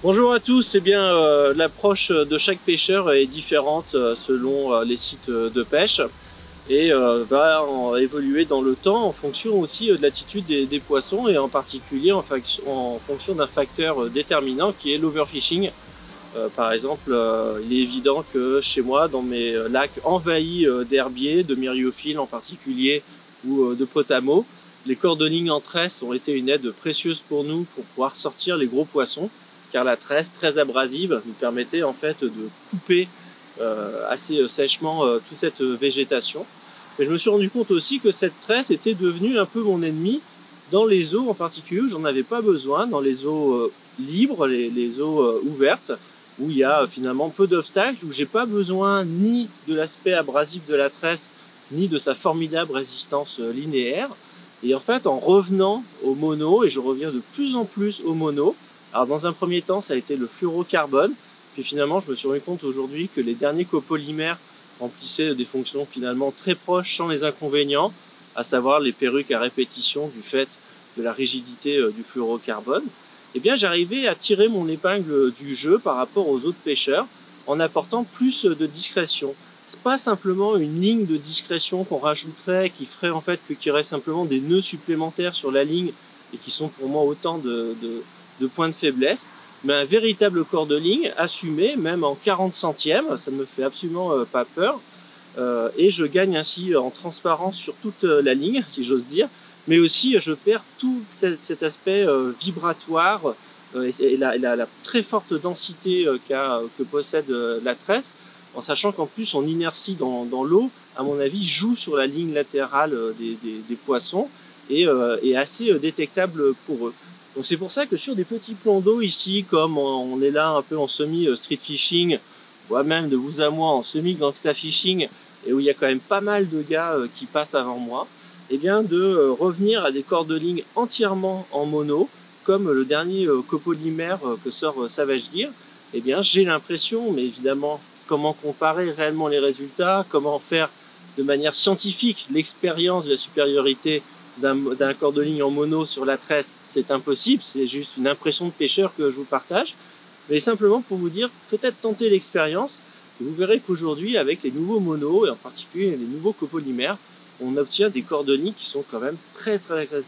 Bonjour à tous, l'approche de chaque pêcheur est différente selon les sites de pêche et évoluer dans le temps en fonction aussi de l'attitude des poissons et en particulier en fonction d'un facteur déterminant qui est l'overfishing. Par exemple, il est évident que chez moi, dans mes lacs envahis d'herbiers, de myriophiles en particulier ou de potamo, les cordonniers en tresse ont été une aide précieuse pour nous pour pouvoir sortir les gros poissons, car la tresse très abrasive nous permettait en fait de couper assez sèchement toute cette végétation. Mais je me suis rendu compte aussi que cette tresse était devenue un peu mon ennemi dans les eaux en particulier où j'en avais pas besoin, dans les eaux libres, les eaux ouvertes, où il y a finalement peu d'obstacles, où j'ai pas besoin ni de l'aspect abrasif de la tresse, ni de sa formidable résistance linéaire. Et en fait, en revenant au mono, et je reviens de plus en plus au mono, alors dans un premier temps, ça a été le fluorocarbone, puis finalement, je me suis rendu compte aujourd'hui que les derniers copolymères remplissaient des fonctions finalement très proches sans les inconvénients, à savoir les perruques à répétition du fait de la rigidité du fluorocarbone. Eh bien, j'arrivais à tirer mon épingle du jeu par rapport aux autres pêcheurs en apportant plus de discrétion. C'est pas simplement une ligne de discrétion qu'on rajouterait, qui ferait en fait qu'il y aurait simplement des nœuds supplémentaires sur la ligne et qui sont pour moi autant de points de faiblesse, mais un véritable corps de ligne assumé, même en 40 centièmes, ça ne me fait absolument pas peur, et je gagne ainsi en transparence sur toute la ligne, si j'ose dire, mais aussi je perds tout cet aspect vibratoire et la très forte densité que possède la tresse, en sachant qu'en plus son inertie dans l'eau, à mon avis, joue sur la ligne latérale des poissons et est assez détectable pour eux. Donc c'est pour ça que sur des petits plans d'eau ici, comme on est là un peu en semi-street fishing, voire même de vous à moi en semi-gangsta fishing, et où il y a quand même pas mal de gars qui passent avant moi, et bien de revenir à des corps de ligne entièrement en mono, comme le dernier copolymère que sort Savage Gear. Et bien j'ai l'impression, mais évidemment, comment comparer réellement les résultats, comment faire de manière scientifique l'expérience de la supériorité d'un corps de ligne en mono sur la tresse, c'est impossible, c'est juste une impression de pêcheur que je vous partage, mais simplement pour vous dire, peut-être tenter l'expérience, et vous verrez qu'aujourd'hui, avec les nouveaux monos, et en particulier les nouveaux copolymères, on obtient des corps de ligne qui sont quand même très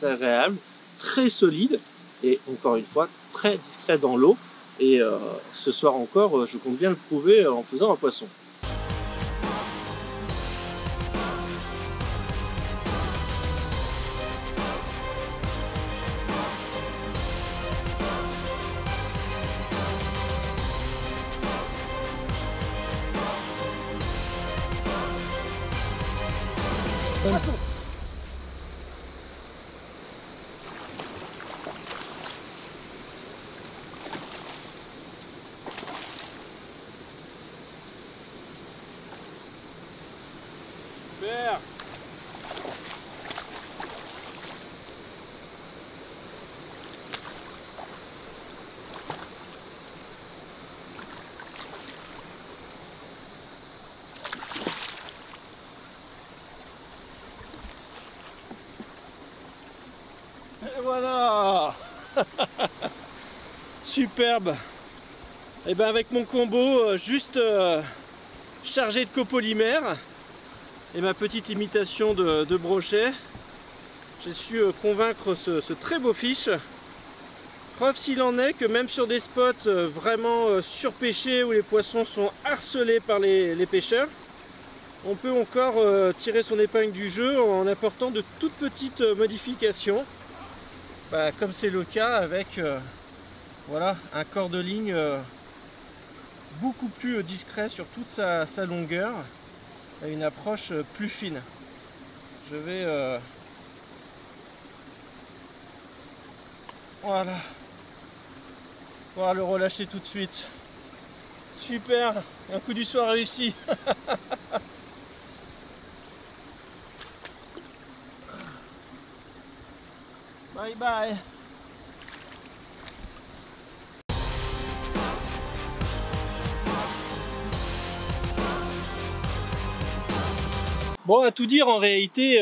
agréables, très solides, et encore une fois, très discrets dans l'eau, et ce soir encore, je compte bien le prouver en faisant un poisson. Super. Et voilà. Superbe. Et ben avec mon combo juste chargé de copolymère et ma petite imitation de brochet, j'ai su convaincre ce très beau fiche. Preuve s'il en est que même sur des spots vraiment surpêchés où les poissons sont harcelés par les pêcheurs, on peut encore tirer son épingle du jeu en apportant de toutes petites modifications, comme c'est le cas avec voilà, un corps de ligne beaucoup plus discret sur toute sa longueur, et une approche plus fine. Je vais voilà, pouvoir le relâcher tout de suite. Super, un coup du soir réussi. Bye bye. Bon, à tout dire, en réalité,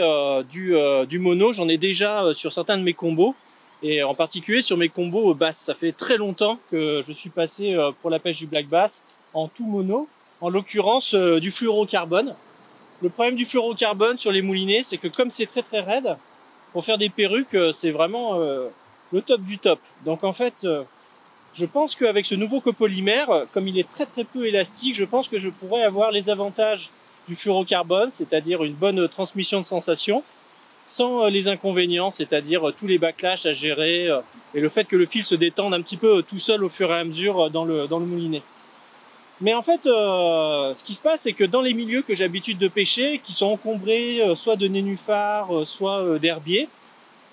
du mono, j'en ai déjà sur certains de mes combos. et en particulier sur mes combos basses. Ça fait très longtemps que je suis passé pour la pêche du black bass en tout mono, en l'occurrence du fluorocarbone. Le problème du fluorocarbone sur les moulinets, c'est que comme c'est très raide, pour faire des perruques, c'est vraiment le top du top. Donc en fait, je pense qu'avec ce nouveau copolymère, comme il est très peu élastique, je pense que je pourrais avoir les avantages du fluorocarbone, c'est-à-dire une bonne transmission de sensation, sans les inconvénients, c'est-à-dire tous les backlash à gérer et le fait que le fil se détende un petit peu tout seul au fur et à mesure dans le moulinet. Mais en fait, ce qui se passe, c'est que dans les milieux que j'ai l'habitude de pêcher, qui sont encombrés soit de nénuphars, soit d'herbiers,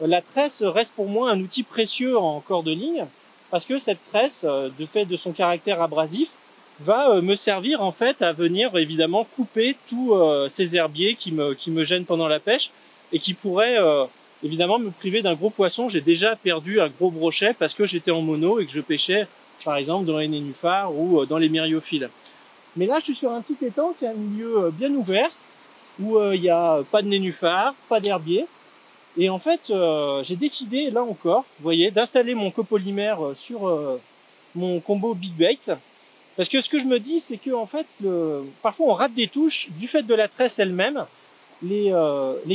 la tresse reste pour moi un outil précieux en corde de ligne, parce que cette tresse, de fait de son caractère abrasif, va me servir en fait à venir évidemment couper tous ces herbiers qui me gênent pendant la pêche et qui pourraient évidemment me priver d'un gros poisson. J'ai déjà perdu un gros brochet parce que j'étais en mono et que je pêchais par exemple dans les nénuphars ou dans les myriophiles. Mais là je suis sur un petit étang qui est un milieu bien ouvert où il n'y a pas de nénuphars, pas d'herbier. Et en fait j'ai décidé là encore, vous voyez, d'installer mon copolymère sur mon combo Big Bait. Parce que ce que je me dis, c'est que en fait, parfois on rate des touches du fait de la tresse elle-même. Les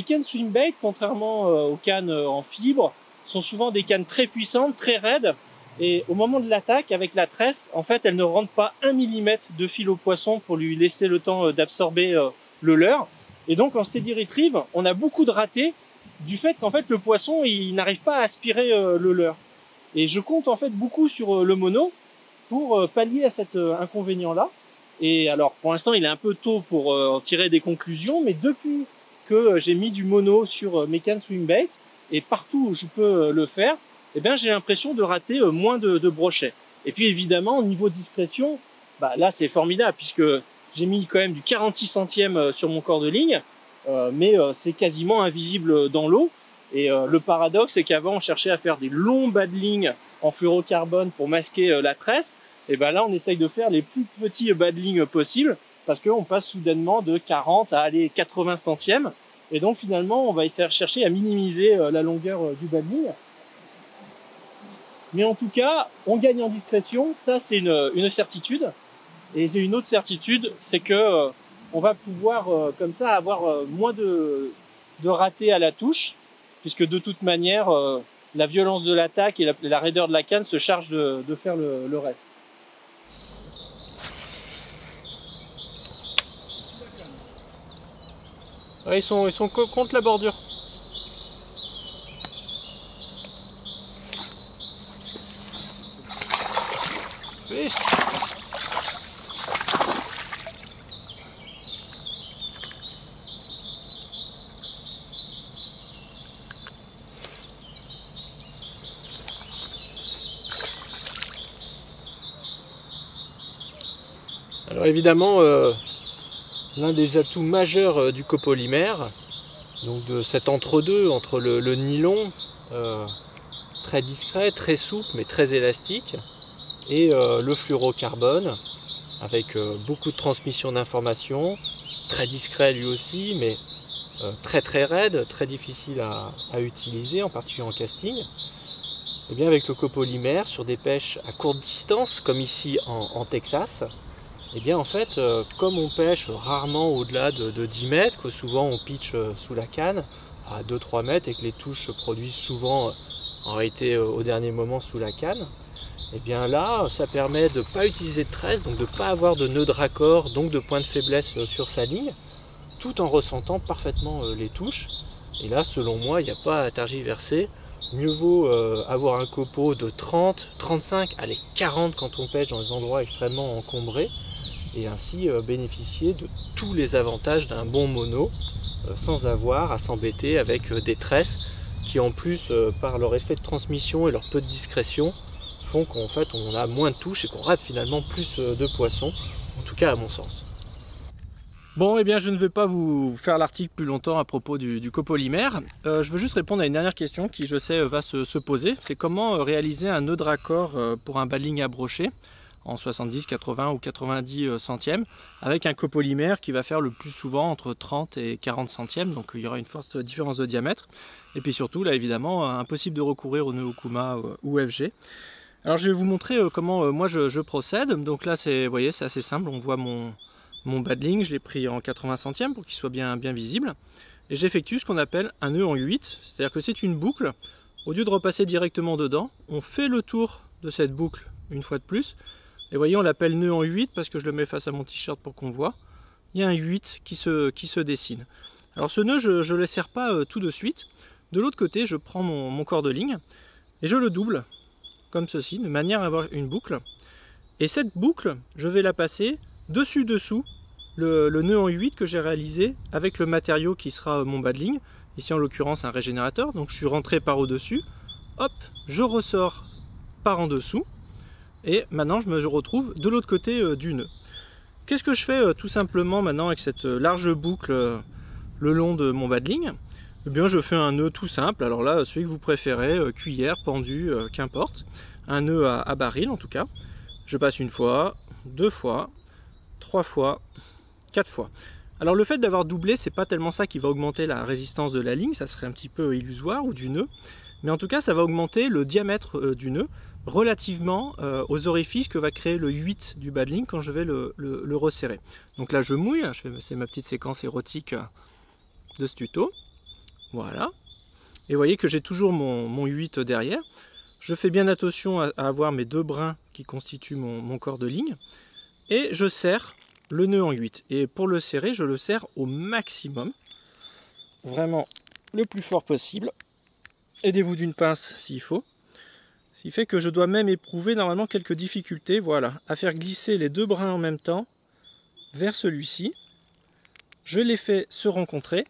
cannes swing bait, contrairement aux cannes en fibre, sont souvent des cannes très puissantes, très raides. Et au moment de l'attaque, avec la tresse, en fait, elles ne rentrent pas 1 mm de fil au poisson pour lui laisser le temps d'absorber le leurre. Et donc en steady retrieve, on a beaucoup de ratés du fait qu'en fait le poisson il n'arrive pas à aspirer le leurre. Et je compte en fait beaucoup sur le mono pour pallier à cet inconvénient-là. Et alors, pour l'instant, il est un peu tôt pour en tirer des conclusions, mais depuis que j'ai mis du mono sur mes cannes swing bait, et partout où je peux le faire, eh bien, j'ai l'impression de rater moins de brochets. Et puis, évidemment, au niveau discrétion, bah, là, c'est formidable, puisque j'ai mis quand même du 46 centièmes sur mon corps de ligne, mais c'est quasiment invisible dans l'eau. Et le paradoxe, c'est qu'avant, on cherchait à faire des longs bas de ligne en fluorocarbone pour masquer la tresse. Et ben là, on essaye de faire les plus petits bas de ligne possibles parce qu'on passe soudainement de 40 à aller 80 centièmes. Et donc, finalement, on va essayer de chercher à minimiser la longueur du bas de ligne. Mais en tout cas, on gagne en discrétion. Ça, c'est une certitude. Et j'ai une autre certitude, c'est que on va pouvoir, comme ça, avoir moins de ratés à la touche, puisque de toute manière, la violence de l'attaque et la raideur de la canne se chargent de faire le reste. Ouais, ils sont contre la bordure. Oui. Alors évidemment, l'un des atouts majeurs du copolymère, donc de cet entre-deux entre le nylon, très discret, très souple mais très élastique, et le fluorocarbone, avec beaucoup de transmission d'informations, très discret lui aussi, mais très raide, très difficile à utiliser, en particulier en casting. Et bien avec le copolymère, sur des pêches à courte distance, comme ici en Texas, et bien en fait, comme on pêche rarement au-delà de 10 mètres, que souvent on pitch sous la canne à 2-3 mètres et que les touches se produisent souvent en réalité au dernier moment sous la canne, et bien là, ça permet de ne pas utiliser de tresse, donc de ne pas avoir de nœud de raccord, donc de point de faiblesse sur sa ligne, tout en ressentant parfaitement les touches. Et là, selon moi, il n'y a pas à tergiverser. Mieux vaut avoir un copeau de 30, 35, allez 40 quand on pêche dans des endroits extrêmement encombrés, et ainsi bénéficier de tous les avantages d'un bon mono sans avoir à s'embêter avec des tresses qui en plus par leur effet de transmission et leur peu de discrétion font qu'en fait on a moins de touches et qu'on rate finalement plus de poissons, en tout cas à mon sens. Bon, eh bien je ne vais pas vous faire l'article plus longtemps à propos du copolymère. Je veux juste répondre à une dernière question qui, je sais, va se poser. C'est comment réaliser un nœud de raccord pour un bas de ligne à brocher. en 70, 80 ou 90 centièmes, avec un copolymère qui va faire le plus souvent entre 30 et 40 centièmes, donc il y aura une forte différence de diamètre. Et puis surtout, là évidemment, impossible de recourir au nœud Okuma ou FG. Alors je vais vous montrer comment moi je procède. Donc là, vous voyez, c'est assez simple, on voit mon badling, je l'ai pris en 80 centièmes pour qu'il soit bien visible. Et j'effectue ce qu'on appelle un nœud en 8, c'est-à-dire que c'est une boucle. Au lieu de repasser directement dedans, on fait le tour de cette boucle une fois de plus. Et voyez, on l'appelle nœud en 8 parce que je le mets face à mon t-shirt pour qu'on voit. Il y a un 8 qui se dessine. Alors ce nœud, je ne le serre pas tout de suite. De l'autre côté, je prends mon corps de ligne et je le double, comme ceci, de manière à avoir une boucle. Et cette boucle, je vais la passer dessus-dessous le nœud en 8 que j'ai réalisé avec le matériau qui sera mon badling. Ici en l'occurrence un régénérateur, donc je suis rentré par au-dessus, hop, je ressors par en dessous, et maintenant je me retrouve de l'autre côté du nœud. Qu'est-ce que je fais tout simplement maintenant avec cette large boucle le long de mon badling? Eh bien je fais un nœud tout simple, alors là celui que vous préférez, cuillère, pendu, qu'importe, un nœud à baril en tout cas. Je passe une fois, deux fois, trois fois, quatre fois. Alors le fait d'avoir doublé, c'est pas tellement ça qui va augmenter la résistance de la ligne, ça serait un petit peu illusoire, ou du nœud, mais en tout cas ça va augmenter le diamètre du nœud relativement aux orifices que va créer le 8 du badling quand je vais le resserrer. Donc là je mouille, c'est ma petite séquence érotique de ce tuto, voilà. Et vous voyez que j'ai toujours mon 8 derrière. Je fais bien attention à avoir mes deux brins qui constituent mon corps de ligne, et je serre le nœud en 8, et pour le serrer je le serre au maximum, vraiment le plus fort possible. Aidez-vous d'une pince s'il faut, ce qui fait que je dois même éprouver normalement quelques difficultés, voilà, à faire glisser les deux brins en même temps vers celui-ci. Je les fais se rencontrer,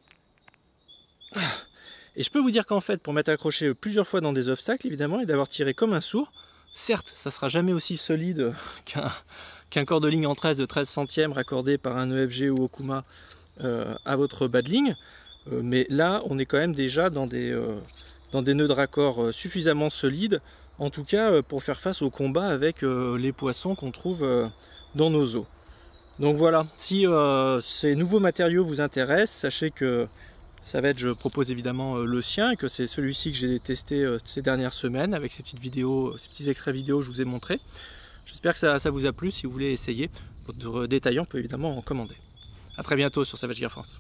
et je peux vous dire qu'en fait, pour m'être accroché plusieurs fois dans des obstacles évidemment, et d'avoir tiré comme un sourd, certes ça sera jamais aussi solide qu'un corps de ligne en 13 de 13 centièmes raccordé par un EFG ou Okuma à votre badling, mais là on est quand même déjà dans des nœuds de raccord suffisamment solides, en tout cas pour faire face au combat avec les poissons qu'on trouve dans nos eaux. Donc voilà, si ces nouveaux matériaux vous intéressent, sachez que ça va être, je propose évidemment le sien, et que c'est celui-ci que j'ai testé ces dernières semaines avec ces petites vidéos, ces petits extraits vidéo que je vous ai montrés. J'espère que ça vous a plu. Si vous voulez essayer, d'autres détaillants, on peut évidemment en commander. A très bientôt sur Savage Gear France.